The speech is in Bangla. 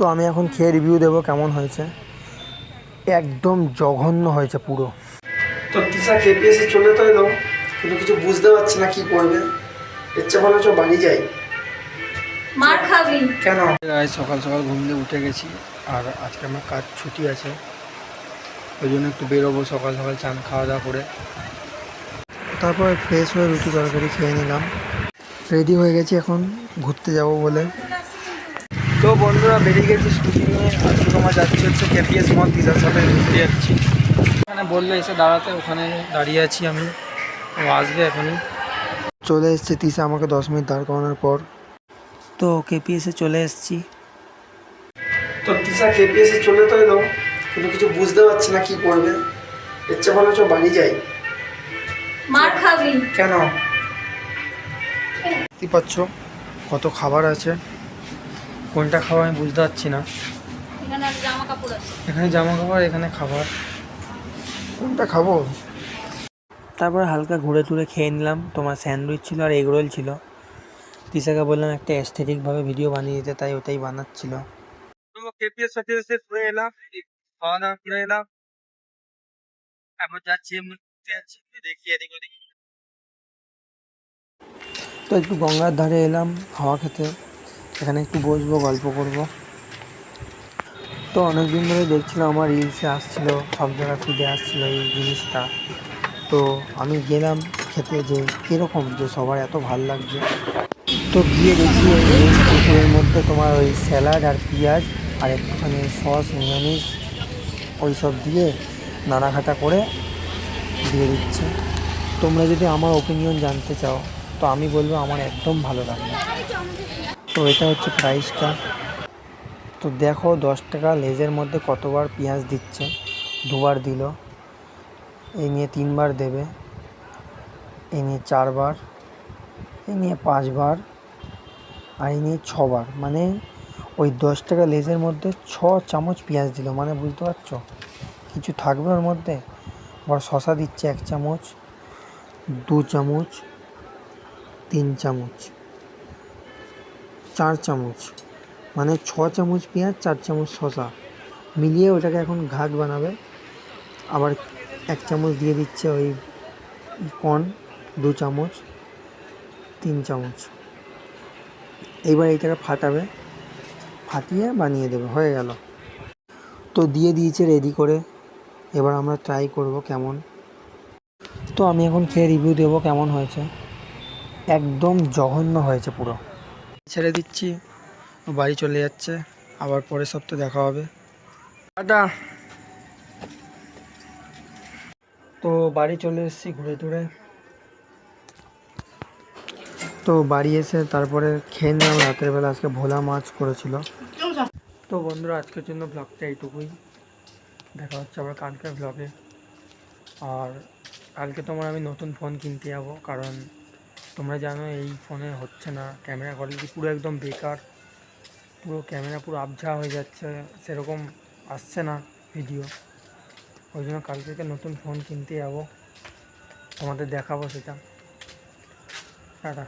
তো আমি এখন খেয়ে রিভিউ দেবো কেমন হয়েছে। একদম জঘন্য হয়েছে পুরো। তো তিশা কেপিএসে চলে তো এলো, কিন্তু কিছু বুঝতে পারছি না কি করবে। ইচ্ছে ভালো চ বাড়ি যাই, মার খাবি কেন? সকাল সকাল ঘুম দিয়ে উঠে গেছি, আর আজকে আমার কাজ ছুটি আছে, ওই জন্য একটু বেরোবো সকাল সকাল চান খাওয়া দাওয়া করে। তারপর ফ্রেশ হয়ে রুটি তরকারি খেয়ে নিলাম, রেডি হয়ে গেছি এখন ঘুরতে যাব বলে। তো বন্ধুরা বেরিয়ে গেছি স্কুটি নিয়ে। আজকে তোমার যাচ্ছি হচ্ছে কেপিএস মল, তিশার সাথে ঘুরতে যাচ্ছি। ওখানে বললে এসে দাঁড়াতে, ওখানে দাঁড়িয়ে আছি আমি, ও আসবে এখনই। চলে এসছে তিশা আমাকে 10 মিনিট দাঁড় করানোর পর। তো কেপিএসে চলে এসছি। তো তিশা কেপিএসে চলে তো এলো, কিন্তু কিছু বুঝতে পারছি না কি করবে। ইচ্ছে ভালো চ বাড়ি যাই। মার খাবি কেন? দেখতে পাচ্ছ কত খাবার আছে, কোনটা খাওয়া আমি বুঝতে পারছি না। এখানে জামা কাপড় আছে, এখানে জামা কাপড়, এখানে খাবার, কোনটা খাবো? তারপরে হালকা ঘুরে টুরে খেয়ে নিলাম। তোমার স্যান্ডউইচ ছিল আর এগ রোল ছিল। তিশাকে বললাম একটা অ্যাস্থেটিকভাবে ভিডিও বানিয়ে দিতে, তাই ওটাই বানাচ্ছিল। কেপিএস সাথে ঘুরে এলাম, খাওয়া দাওয়া করে এলাম, এখন যাচ্ছি দেখি এদিক ওদিক। তো একটু গঙ্গার ধারে এলাম হাওয়া খেতে, এখানে একটু বসবো, গল্প করব। তো অনেকদিন ধরে দেখছিলাম আমার রিলসে আসছিল, সব জায়গায় ফিডে আসছিল এই জিনিসটা। তো আমি গেলাম খেতে, যে কীরকম, যে সবার এত ভাল লাগছে। তো গিয়ে দেখি ওই ভেজ পুকুরের মধ্যে তোমার ওই স্যালাড আর পেঁয়াজ আর একটুখানি সস মেয়োনিজ ওই সব দিয়ে নাড়াঘাটা করে দিয়ে দিচ্ছে। তোমরা যদি আমার ওপিনিয়ন জানতে চাও, তো আমি বলবো আমার একদম ভালো লাগে না। তো এটা হচ্ছে প্রাইসটা। তো দেখো 10 টাকা লেজের মধ্যে কতবার পেঁয়াজ দিচ্ছে, দুবার দিল, এই নিয়ে 3বার দেবে, এই নিয়ে 4বার, এই নিয়ে 5বার, আর এই নিয়ে 6বার। মানে ওই 10 টাকা লেজের মধ্যে 6 চামচ পেঁয়াজ দিল, মানে বুঝতে পারছো কিছু থাকবে ওর মধ্যে। আবার শশা দিচ্ছে 1 চামচ, 2 চামচ, 3 চামচ, 4 চামচ, মানে 6 চামচ পেঁয়াজ, 4 চামচ শশা মিলিয়ে ওটাকে এখন ঘাট বানাবে। আবার 1 চামচ দিয়ে দিচ্ছে ওই কর্ন, 2 চামচ, 3 চামচ। এইবার এইটাকে ফাটাবে, ফাটিয়ে বানিয়ে দেবে, হয়ে গেল। তো দিয়ে দিয়েছে রেডি করে, এবার আমরা ট্রাই করব কেমন। তো আমি এখন খেয়ে রিভিউ দেবো কেমন হয়েছে। একদম জঘন্য হয়েছে পুরো। ছেড়ে দিচ্ছি, বাড়ি চলে যাচ্ছে, আবার পরের সপ্তাহে দেখা হবে, টাটা। তো বাড়ি চলে এসেছি ঘুরে টুরে। তো বাড়ি এসে তারপরে খেয়ে নিলাম রাতের বেলা, আজকে ভোলা মাছ করেছিল। তো বন্ধুরা আজকের জন্য ব্লগটা এইটুকুই, দেখা হচ্ছে আবার কালকের ব্লগে। আর কালকে তোমার আমি নতুন ফোন কিনতে যাবো, কারণ তোমরা জানো এই ফোনে হচ্ছে না, ক্যামেরা কোয়ালিটি পুরো একদম বেকার, পুরো ক্যামেরা পুরো আবঝা হয়ে যাচ্ছে, সেরকম আসছে না ভিডিও। ওই জন্য কালকে নতুন ফোন কিনতে যাবো, তোমাদের দেখাবো সেটা, টাটা।